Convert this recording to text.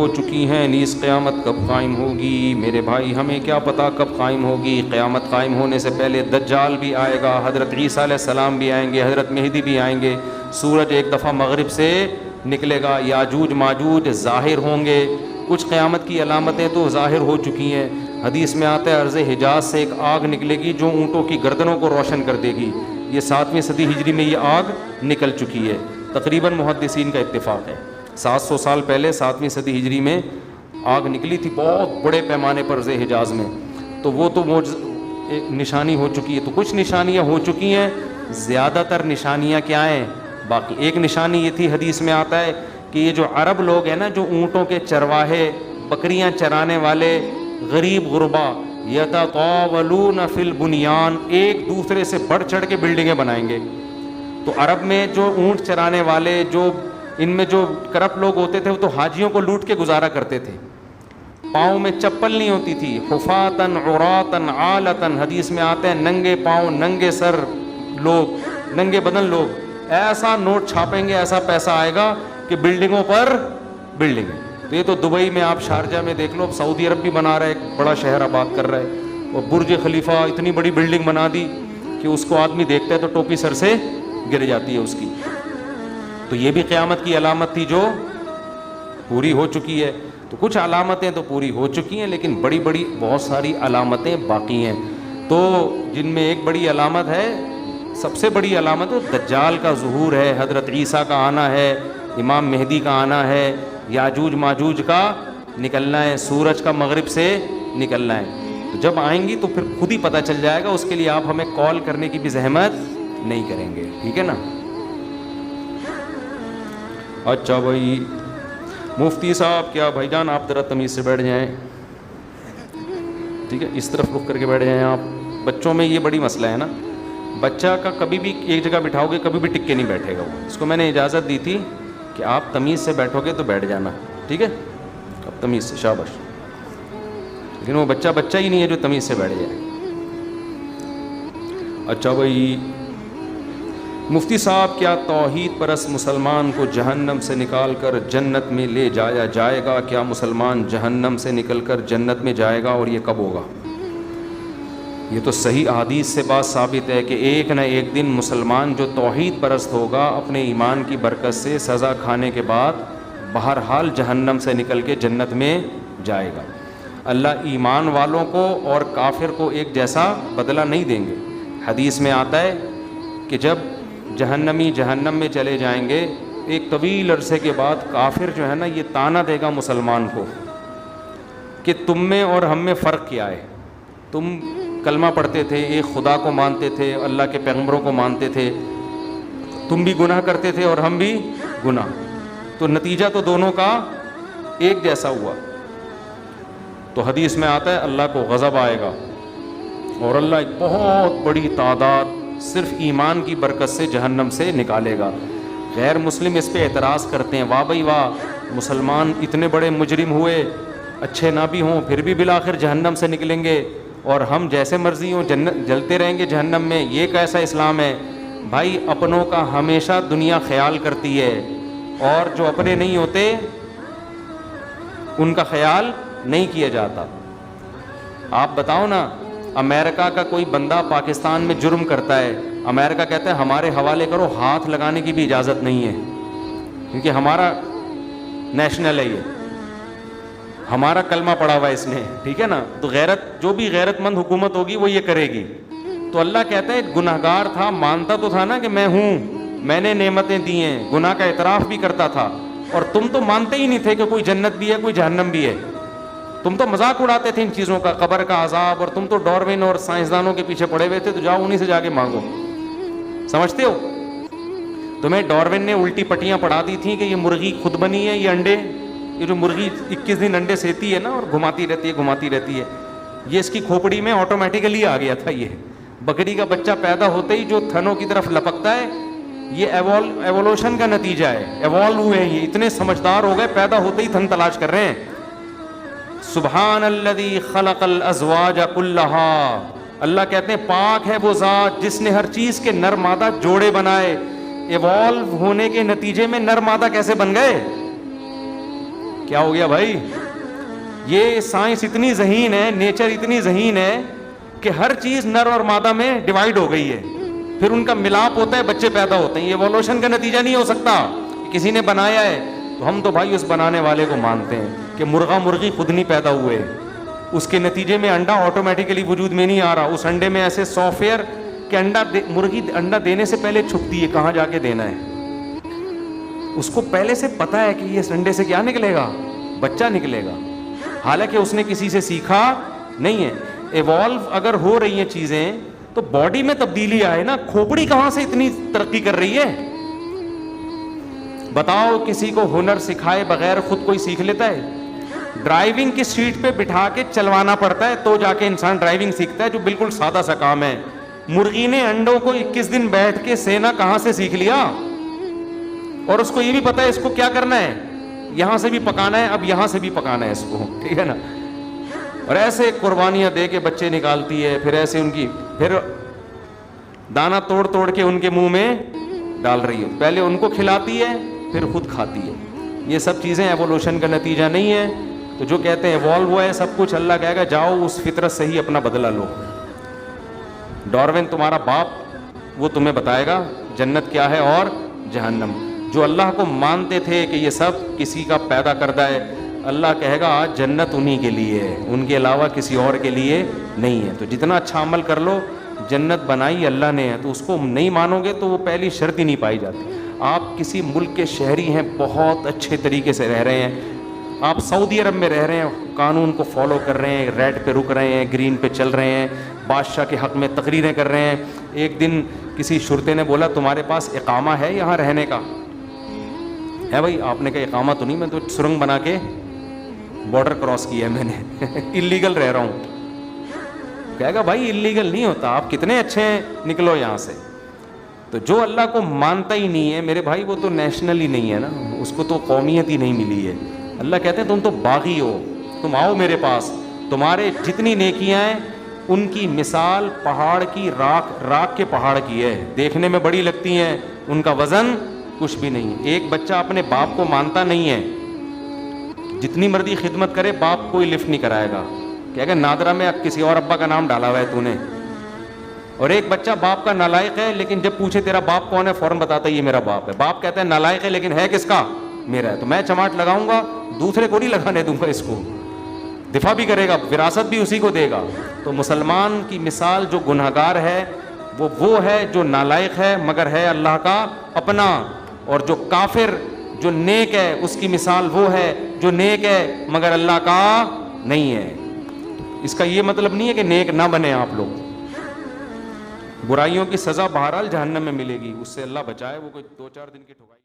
ہو چکی ہیں، نیز قیامت کب قائم ہوگی؟ میرے بھائی ہمیں کیا پتہ کب قائم ہوگی؟ قیامت قائم ہونے سے پہلے دجال بھی آئے گا، حضرت عیسیٰ علیہ السلام بھی آئیں گے، حضرت مہدی بھی آئیں گے، سورج ایک دفعہ مغرب سے نکلے گا، یاجوج ماجوج ظاہر ہوں گے، کچھ قیامت کی علامتیں تو ظاہر ہو چکی ہیں۔ حدیث میں آتا ہے عرض حجاز سے ایک آگ نکلے گی جو اونٹوں کی گردنوں کو روشن کر دے گی، یہ 7ویں صدی ہجری میں یہ آگ نکل چکی ہے، تقریباً محدثین کا اتفاق ہے 700 سال پہلے 7ویں صدی ہجری میں آگ نکلی تھی بہت بڑے پیمانے پر عرض حجاز میں، تو وہ تو نشانی ہو چکی ہے۔ تو کچھ نشانیاں ہو چکی ہیں، زیادہ تر نشانیاں کیا ہیں باقی؟ ایک نشانی یہ تھی، حدیث میں آتا ہے کہ یہ جو عرب لوگ ہیں نا، جو اونٹوں کے چرواہے، بکریاں چرانے والے غریب غربا، یتطاولون فی البنیان، ایک دوسرے سے بڑھ چڑھ کے بلڈنگیں بنائیں گے۔ تو عرب میں جو اونٹ چرانے والے، جو ان میں جو کرپٹ لوگ ہوتے تھے، وہ تو حاجیوں کو لوٹ کے گزارا کرتے تھے، پاؤں میں چپل نہیں ہوتی تھی، حفاتن عراتن عالتن، حدیث میں آتے ہیں ننگے پاؤں ننگے سر لوگ، ننگے بدن لوگ، ایسا نوٹ چھاپیں گے، ایسا پیسہ آئے گا کہ بلڈنگوں پر بلڈنگیں۔ تو یہ تو دبئی میں آپ شارجہ میں دیکھ لو، سعودی عرب بھی بنا رہا ہے، ایک بڑا شہر آباد کر رہا ہے، اور برج خلیفہ اتنی بڑی بلڈنگ بنا دی کہ اس کو آدمی دیکھتا ہے تو ٹوپی سر سے گر جاتی ہے اس کی۔ تو یہ بھی قیامت کی علامت تھی جو پوری ہو چکی ہے۔ تو کچھ علامتیں تو پوری ہو چکی ہیں، لیکن بڑی بڑی بہت ساری علامتیں باقی ہیں، تو جن میں ایک بڑی علامت ہے، سب سے بڑی علامت دجال کا ظہور ہے، حضرت عیسیٰ کا آنا ہے، امام مہدی کا آنا ہے، یاجوج ماجوج کا نکلنا ہے، سورج کا مغرب سے نکلنا ہے۔ تو جب آئیں گی تو پھر خود ہی پتہ چل جائے گا، اس کے لیے آپ ہمیں کال کرنے کی بھی زحمت نہیں کریں گے، ٹھیک ہے نا؟ اچھا بھائی مفتی صاحب، کیا بھائی جان آپ ذرا تمیز سے بیٹھ جائیں، ٹھیک ہے، اس طرف رخ کر کے بیٹھ جائیں آپ۔ بچوں میں یہ بڑی مسئلہ ہے نا، بچہ کا کبھی بھی ایک جگہ بٹھاؤ گے کبھی بھی ٹک کے نہیں بیٹھے گا، وہ اس کو میں نے اجازت دی تھی کہ آپ تمیز سے بیٹھو گے تو بیٹھ جانا، ٹھیک ہے، اب تمیز سے، شاباش۔ لیکن وہ بچہ ہی نہیں ہے جو تمیز سے بیٹھ جائے۔ اچھا بھائی مفتی صاحب، کیا توحید پرست مسلمان کو جہنم سے نکال کر جنت میں لے جایا جائے گا؟ کیا مسلمان جہنم سے نکل کر جنت میں جائے گا، اور یہ کب ہوگا؟ یہ تو صحیح احادیث سے بات ثابت ہے کہ ایک نہ ایک دن مسلمان جو توحید پرست ہوگا، اپنے ایمان کی برکت سے سزا کھانے کے بعد بہرحال جہنم سے نکل کے جنت میں جائے گا۔ اللہ ایمان والوں کو اور کافر کو ایک جیسا بدلہ نہیں دیں گے۔ حدیث میں آتا ہے کہ جب جہنمی جہنم میں چلے جائیں گے، ایک طویل عرصے کے بعد کافر جو ہے نا، یہ طعنہ دے گا مسلمان کو کہ تم میں اور ہم میں فرق کیا ہے؟ تم کلمہ پڑھتے تھے، ایک خدا کو مانتے تھے، اللہ کے پیغمبروں کو مانتے تھے، تم بھی گناہ کرتے تھے اور ہم بھی گناہ، تو نتیجہ تو دونوں کا ایک جیسا ہوا۔ تو حدیث میں آتا ہے اللہ کو غضب آئے گا، اور اللہ ایک بہت بڑی تعداد صرف ایمان کی برکت سے جہنم سے نکالے گا۔ غیر مسلم اس پہ اعتراض کرتے ہیں، واہ بھائی واہ، مسلمان اتنے بڑے مجرم ہوئے، اچھے نہ بھی ہوں پھر بھی بالآخر جہنم سے نکلیں گے، اور ہم جیسے مرضی ہوں جلتے رہیں گے جہنم میں، یہ کیسا اسلام ہے؟ بھائی اپنوں کا ہمیشہ دنیا خیال کرتی ہے، اور جو اپنے نہیں ہوتے ان کا خیال نہیں کیا جاتا۔ آپ بتاؤ نا، امریکہ کا کوئی بندہ پاکستان میں جرم کرتا ہے، امریکہ کہتا ہے ہمارے حوالے کرو، ہاتھ لگانے کی بھی اجازت نہیں ہے، کیونکہ ہمارا نیشنل ہے، یہ ہمارا کلمہ پڑھا ہوا ہے اس نے، ٹھیک ہے نا؟ تو غیرت، جو بھی غیرت مند حکومت ہوگی وہ یہ کرے گی۔ تو اللہ کہتا ہے گناہگار تھا، مانتا تو تھا نا کہ میں ہوں، میں نے نعمتیں دی ہیں، گناہ کا اعتراف بھی کرتا تھا، اور تم تو مانتے ہی نہیں تھے کہ کوئی جنت بھی ہے کوئی جہنم بھی ہے، تم تو مذاق اڑاتے تھے ان چیزوں کا، قبر کا عذاب، اور تم تو ڈاروین اور سائنسدانوں کے پیچھے پڑے ہوئے تھے، تو جاؤ انہی سے جا کے مانگو، سمجھتے ہو؟ تمہیں ڈاروین نے الٹی پٹیاں پڑھا دی تھیں کہ یہ مرغی خود بنی ہے، یہ انڈے، یہ جو مرغی 21 دن انڈے سیتی ہے نا اور گھماتی رہتی ہے، یہ اس کی کھوپڑی میں آٹومیٹیکلی آ گیا تھا۔ یہ بکری کا بچہ پیدا ہوتے ہی جو تھنوں کی طرف لپکتا ہے، یہ ایوولوشن کا نتیجہ ہے، ایوالو ہوئے ہیں، یہ اتنے سمجھدار ہو گئے، پیدا ہوتے ہی تھن تلاش کر رہے ہیں۔ سبحان الذی خلق الازواج کلھا، اللہ کہتے ہیں پاک ہے وہ ذات جس نے ہر چیز کے نر مادہ جوڑے بنائے۔ ایوالو ہونے کے نتیجے میں نر مادہ کیسے بن گئے؟ کیا ہو گیا بھائی؟ یہ سائنس اتنی ذہین ہے, نیچر اتنی ذہین ہے کہ ہر چیز نر اور مادہ میں ڈیوائڈ ہو گئی ہے, پھر ان کا ملاپ ہوتا ہے, بچے پیدا ہوتے ہیں. یہ ایوولوشن کا نتیجہ نہیں ہو سکتا, کسی نے بنایا ہے. تو ہم تو بھائی اس بنانے والے کو مانتے ہیں کہ مرغا مرغی خود نہیں پیدا ہوئے, اس کے نتیجے میں انڈا آٹومیٹیکلی وجود میں نہیں آ رہا. اس انڈے میں ایسے سافٹ ویئر کہ مرغی انڈا دینے سے پہلے چھپتی ہے کہاں جا کے دینا ہے. اس کو پہلے سے پتا ہے کہ یہ انڈے سے کیا نکلے گا, بچہ نکلے گا, حالانکہ اس نے کسی سے سیکھا نہیں ہے. ایوالو اگر ہو رہی ہیں چیزیں تو باڈی میں تبدیلی آئے نا, کھوپڑی کہاں سے اتنی ترقی کر رہی ہے؟ بتاؤ کسی کو ہنر سکھائے بغیر خود کوئی سیکھ لیتا ہے؟ ڈرائیونگ کی سیٹ پہ بٹھا کے چلوانا پڑتا ہے تو جا کے انسان ڈرائیونگ سیکھتا ہے, جو بالکل سادہ سا کام ہے. مرغی نے انڈوں کو 21 دن بیٹھ کے سینا کہاں سے سیکھ لیا, اور اس کو یہ بھی پتا ہے اس کو کیا کرنا ہے, یہاں سے بھی پکانا ہے, اب یہاں سے بھی پکانا ہے اس کو, ٹھیک ہے نا. اور ایسے قربانیاں دے کے بچے نکالتی ہے, پھر ایسے ان کی پھر دانا توڑ توڑ کے ان کے منہ میں ڈال رہی ہے, پہلے ان کو کھلاتی ہے پھر خود کھاتی ہے. یہ سب چیزیں ایوولوشن کا نتیجہ نہیں ہے. تو جو کہتے ہیں ایوالو ہوا ہے سب کچھ, اللہ کہے گا جاؤ اس فطرت سے ہی اپنا بدلہ لو. ڈاروین تمہارا باپ, وہ تمہیں بتائے گا جنت کیا ہے اور جہنم. جو اللہ کو مانتے تھے کہ یہ سب کسی کا پیدا کردہ ہے, اللہ کہے گا آج جنت انہی کے لیے ہے, ان کے علاوہ کسی اور کے لیے نہیں ہے. تو جتنا اچھا عمل کر لو, جنت بنائی اللہ نے ہے, تو اس کو نہیں مانو گے تو وہ پہلی شرط ہی نہیں پائی جاتی. آپ کسی ملک کے شہری ہیں, بہت اچھے طریقے سے رہ رہے ہیں, آپ سعودی عرب میں رہ رہے ہیں, قانون کو فالو کر رہے ہیں, ریڈ پہ رک رہے ہیں, گرین پہ چل رہے ہیں, بادشاہ کے حق میں تقریریں کر رہے ہیں. ایک دن کسی شرطے نے بولا تمہارے پاس اقامہ ہے یہاں رہنے کا؟ ہے بھائی. آپ نے کہا اقامہ تو نہیں, میں تو سرنگ بنا کے بارڈر کراس کیا ہے میں نے, اللیگل رہ رہا ہوں. کہے گا بھائی اللیگل نہیں ہوتا, آپ کتنے اچھے ہیں, نکلو یہاں سے. تو جو اللہ کو مانتا ہی نہیں ہے میرے بھائی, وہ تو نیشنل ہی نہیں ہے نا, اس کو تو قومیت ہی نہیں ملی ہے. اللہ کہتے ہیں تم تو باغی ہو, تم آؤ میرے پاس, تمہارے جتنی نیکیاں ہیں ان کی مثال پہاڑ کی راکھ کے پہاڑ کی ہے, دیکھنے میں بڑی لگتی ہیں, ان کا وزن کچھ بھی نہیں. ایک بچہ اپنے باپ کو مانتا نہیں ہے, جتنی مرضی خدمت کرے باپ کوئی لفٹ نہیں کرائے گا, کہے گا نادرا میں کسی اور ابا کا نام ڈالا ہوا ہے تو نے. اور ایک بچہ باپ کا نالائق ہے, لیکن جب پوچھے تیرا باپ کون ہے فوراً بتاتا ہے یہ میرا باپ ہے. باپ کہتا ہے نالائق ہے لیکن ہے کس کا, میرا ہے. تو میں چماٹ لگاؤں گا, دوسرے کو نہیں لگانے دوں گا, اس کو دفاع بھی کرے گا, وراثت بھی اسی کو دے گا. تو مسلمان کی مثال جو گنہگار ہے وہ ہے جو نالائق ہے مگر ہے اللہ کا اپنا, اور جو کافر جو نیک ہے اس کی مثال وہ ہے جو نیک ہے مگر اللہ کا نہیں ہے. اس کا یہ مطلب نہیں ہے کہ نیک نہ بنے آپ لوگ. برائیوں کی سزا بہرحال جہنم میں ملے گی, اس سے اللہ بچائے, وہ کوئی 2-4 دن کی ٹھکائی.